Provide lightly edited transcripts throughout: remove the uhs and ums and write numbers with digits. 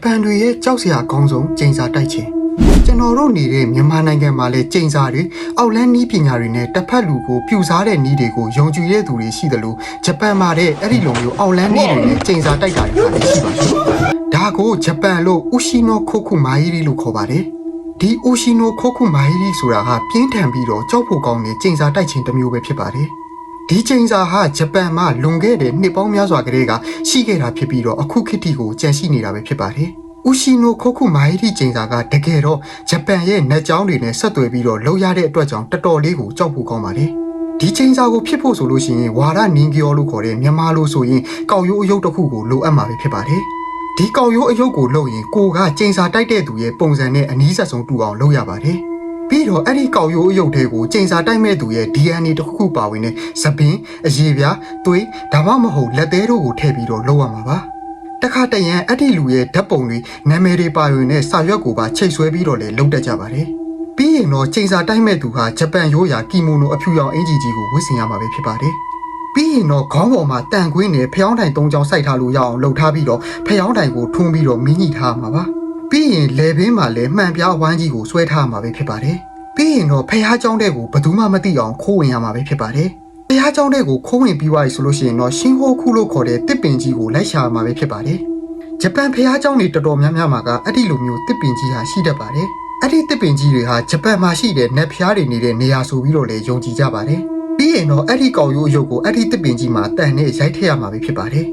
ပန်တွေရဲ့ကြောက်စရာအကောင်းဆုံးကျိန်စာတိုက်ခြင်းကျွန်တော်တို့နေတဲ့မြန်မာနိုင်ငံမှာလည်းကျိန်စာတွေအောက်လန်းနည်းပညာတွေနဲ့တစ်ဖက်လူကိုပြူစားတဲ့နည်းတွေကိုယုံကြည်တဲ့သူတွေရှိတယ်လို့ဂျပန်မှာတဲ့အဲ့ဒီလိုမျိုးအောက်လန်းနည်းတွေနဲ့ကျိန်စာတိုက်တာတွေလည်းရှိပါတယ်ဒါကိုဂျပန်လို့ဥရှိနိုခိုခုမာဟီရီလို့ခေါ်ပါတယ်ဒီဥရှိနိုခိုခုမာဟီရီဆိုတာဟာပြင်းထန်ပြီးတော့ကြောက်ဖို့ကောင်းတဲ့ကျိန်စာတိုက်ခြင်းတစ်မျိုးပဲဖြစ်ပါတယ်ဒီကျိန်စာဟာဂျပန်မှာလွန်ခဲ့တဲ့နှစ်ပေါင်းများစွာကတည်းကရှိခဲ့တာဖြစ်ပြီးတော့အခုခေတ်ထိကိုကျန်ရှိနေတာပဲဖြစ်ပါတယ်ဥရှိနိုခိုခုမာဟီရီကျိန်စာကတကယ်တော့ဂျပန်ရဲ့နှက်ကြောင်းတွေနဲ့ဆက်သွယ်ပြီးတော့လောက်ရတဲ့အတွက်ကြောင့်တော်တော်လေးကိုကြောက်ဖို့ကောင်းပါတယ်ဒီကျိန်စာကိုဖြစ်ဖို့ဆိုလို့ရှိရင်ဝါရနင်းကျော်လို့ခေါ်တဲ့မြန်မာလိုဆိုရင်ကောက်ရိုးအယုတ်တစ်ခုကိုလိုအပ်မှာပဲဖြစ်ပါတယ်ဒီကောက်ရိုးအယုတ်ကိုလုပ်ရင်ကိုကကျိန်စာတိုက်တဲ့သူရဲ့ပုံစံနဲ့အနည်းဆက်ဆုံးတူအောင်လုပ်ရပါတယ်ပြီးတော့အဲ့ဒီကောက်ရိုးအယုတ်တွေကိုကျိန်စာတိုက်မဲ့သူရဲ့ DNA တစ်ခုပါဝင်တဲ့သပင်းအရေပြားသွေးဒါမှမဟုတ်လက်သေးတို့ကိုထည့်ပြီးတော့လုပ်ရမှာပါတခါတရံအဲ့ဒီလူရဲ့ဓာတ်ပုံတွေနာမည်တွေပါဝင်တဲ့စာရွက်ကိုပါချိတ်ဆွဲပြီးတော့လည်းလုပ်တတ်ကြပါတယ်ပြီးရင်တော့ကျိန်စာတိုက်မဲ့သူဟာဂျပန်ရိုးရာကီမိုနိုအဖြူရောင်အင်ဂျီကြီးကိုဝတ်ဆင်ရမှာပဲဖြစ်ပါတယ်ပြီးရင်တော့ခေါင်းပေါ်မှာတန်ခွင်းနဲ့ဖျောင်းတိုင်၃ချောင်းစိုက်ထားလို့ရအောင်လုပ်ထားပြီးတော့ဖျောင်းတိုင်ကိုထွန်းပြီးတော့မင်းညှိထားမှာပါပြီးရင်လေဘင်းမှာလည်းမှန်ပြားဝိုင်းကြီးကိုဆွဲထားမှာပဲဖြစ်ပါတယ်ပြီးရင်တော့ဖះเจ้าတဲ့ကိုဘယ်သူမှမသိအောင်ခိုးဝင်ရမှာပဲဖြစ်ပါတယ်ဖះเจ้าတဲ့ကိုခိုးဝင်ပြီးသွားပြီဆိုလို့ရှိရင်တော့ရှင်းဟိုခုလို့ခေါ်တဲ့တစ်ပင်ကြီးကိုလိုက်ရှာမှာပဲဖြစ်ပါတယ်ဂျပန်ဖះเจ้าတွေတော်တော်များများမှာကအဲ့ဒီလိုမျိုးတစ်ပင်ကြီးဟာရှိတတ်ပါတယ်အဲ့ဒီတစ်ပင်ကြီးတွေဟာဂျပန်မှာရှိတဲ့နက်ဖျားတွေနေတဲ့နေရာဆိုပြီးတော့လည်းယုံကြည်ကြပါတယ်ပြီးရင်တော့အဲ့ဒီကောက်ရိုးအယုတ်ကိုအဲ့ဒီတစ်ပင်ကြီးမှာတန်နဲ့ရိုက်ထည့်ရမှာပဲဖြစ်ပါတယ်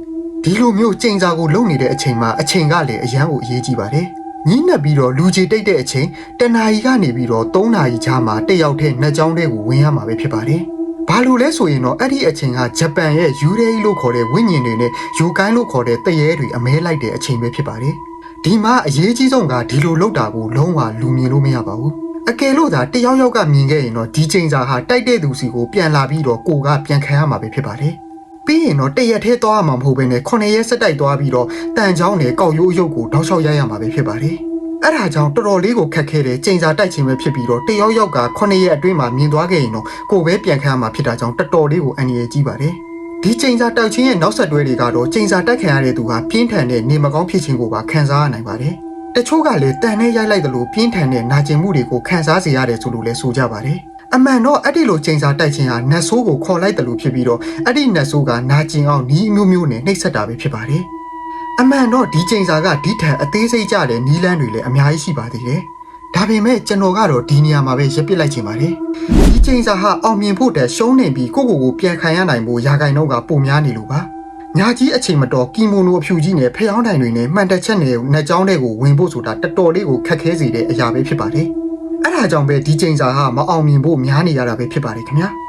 ဒီလိုမျိုးကျိန်စာကိုလုပ်နေတဲ့အချိန်မှာအချိန်ကလည်းအရန်ကိုအရေးကြီးပါတယ်ညှိနှက်ပြီးတော့လူကြီးတိတ်တဲ့အချိန်တနာရီကနေပြီးတော့3နာရီချာမှာတက်ရောက်တဲ့နှက်ကြောင်းတဲ့ကိုဝင်ရမှာပဲဖြစ်ပါတယ်။ဘာလို့လဲဆိုရင်တော့အဲ့ဒီအချိန်ကဂျပန်ရဲ့ယူရေလို့ခေါ်တဲ့ဝိညာဉ်တွေနဲ့ယူကိုင်းလို့ခေါ်တဲ့တရေတွေအမဲလိုက်တဲ့အချိန်ပဲဖြစ်ပါတယ်။ဒီမှာအရေးကြီးဆုံးကဒီလိုလုပ်တာကိုလုံးဝလူမြင်လို့မရပါဘူး။အကယ်လို့သာတယောက်ယောက်ကမြင်ခဲ့ရင်တော့ဒီချိန်စာဟာတိုက်တဲ့သူစီကိုပြန်လာပြီးတော့ကိုကပြန်ခံရမှာပဲဖြစ်ပါတယ်။ပြီးရင်တော့တရက်ထဲသွားမှာမဟုတ်ဘဲနဲ့9ရက်စက်တိုက်သွားပြီးတော့တန်ချောင်းနဲ့ကောက်ရိုးအယုတ်ကိုတောက်လျှောက်ရရမှာပဲဖြစ်ပါတယ်။အဲ့ဒါကြောင့်တော်တော်လေးကိုခက်ခဲတဲ့ကျိန်စာတိုက်ခြင်းပဲဖြစ်ပြီးတော့တယောက်ယောက်က9ရက်အတွင်းမှာမြင်သွားခဲ့ရင်တော့ကိုယ်ပဲပြန်ခံရမှာဖြစ်တာကြောင့်တော်တော်လေးကိုအန္တရာယ်ကြီးပါတယ်။ဒီကျိန်စာတိုက်ခြင်းရဲ့နောက်ဆက်တွဲတွေကတော့ကျိန်စာတိုက်ခံရတဲ့သူဟာပြင်းထန်တဲ့နေမကောင်းဖြစ်ခြင်းကိုပါခံစားရနိုင်ပါတယ်။တချို့ကလည်းတန်နဲ့ရိုက်လိုက်သလိုပြင်းထန်တဲ့နာကျင်မှုတွေကိုခံစားစေရတယ်ဆိုလို့လည်းဆိုကြပါတယ်။အမှန်တော့အဲ့ဒီလိုကျိန်စာတိုက်ခြင်းဟာနတ်ဆိုးကိုခေါ်လိုက်တယ်လို့ဖြစ်ပြီးတော့အဲ့ဒီနတ်ဆိုးကနာကျင်အောင်နီးမျိုးမျိုးနဲ့နှိပ်စက်တာပဲဖြစ်ပါတယ်။အမှန်တော့ဒီကျိန်စာကဒီထက်အသေးစိတ်ကြတဲ့နီးလန်းတွေလည်းအများကြီးရှိပါသေးတယ်။ဒါပေမဲ့ကျွန်တော်ကတော့ဒီနေရာမှာပဲရပ်ပစ်လိုက်ချင်ပါတယ်။ဒီကျိန်စာဟာအောင်မြင်ဖို့တက်ရှုံးနေပြီးကိုကိုပြန်ခံရနိုင်ဖို့ရာဂိုင်တော့ကပုံများနေလို့ပါ။ညာကြီးအချိန်မတော်ကီမိုနိုအဖြူကြီးနဲ့ဖျောင်းတိုင်တွေနဲ့မှန်တက်ချက်နဲ့နှက်ကြောင်းတွေကိုဝင်ဖို့ဆိုတာတော်တော်လေးကိုခက်ခဲစေတဲ့အရာပဲဖြစ်ပါတယ်။အဲ့ဒါကြောင့်ပဲဒီကျိန်စာဟာမအောင်မြင်ဖို့များနေရတာပဲဖြစ်ပါတယ်ခင်ဗျာ။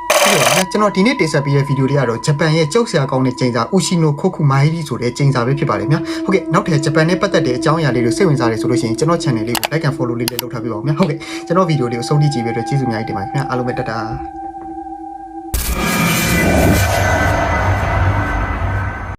ကျွန်တော်ဒီနေ့တင်ဆက်ပေးတဲ့ဗီဒီယိုလေးကတော့ဂျပန်ရဲ့ကြောက်စရာကောင်းတဲ့ကျိန်စာဥရှိနိုခိုခုမာဟီရီဆိုတဲ့ကျိန်စာပဲဖြစ်ပါတယ်ဗျာ။ဟုတ်ကဲ့နောက်ထပ်ဂျပန်နဲ့ပတ်သက်တဲ့အကြောင်းအရာလေးတွေစိတ်ဝင်စားတယ်ဆိုလို့ရှိရင်ကျွန်တော် channel လေးကို like and follow လေးလုပ်ထားပေးပါဦးဗျာ။ဟုတ်ကဲ့ကျွန်တော်ဗီဒီယိုလေးကိုဆုံးဖြတ်ကြည့်ပြီးတော့ကျေးဇူးများကြီးတင်ပါတယ်ခင်ဗျာ။အားလုံးပဲတတား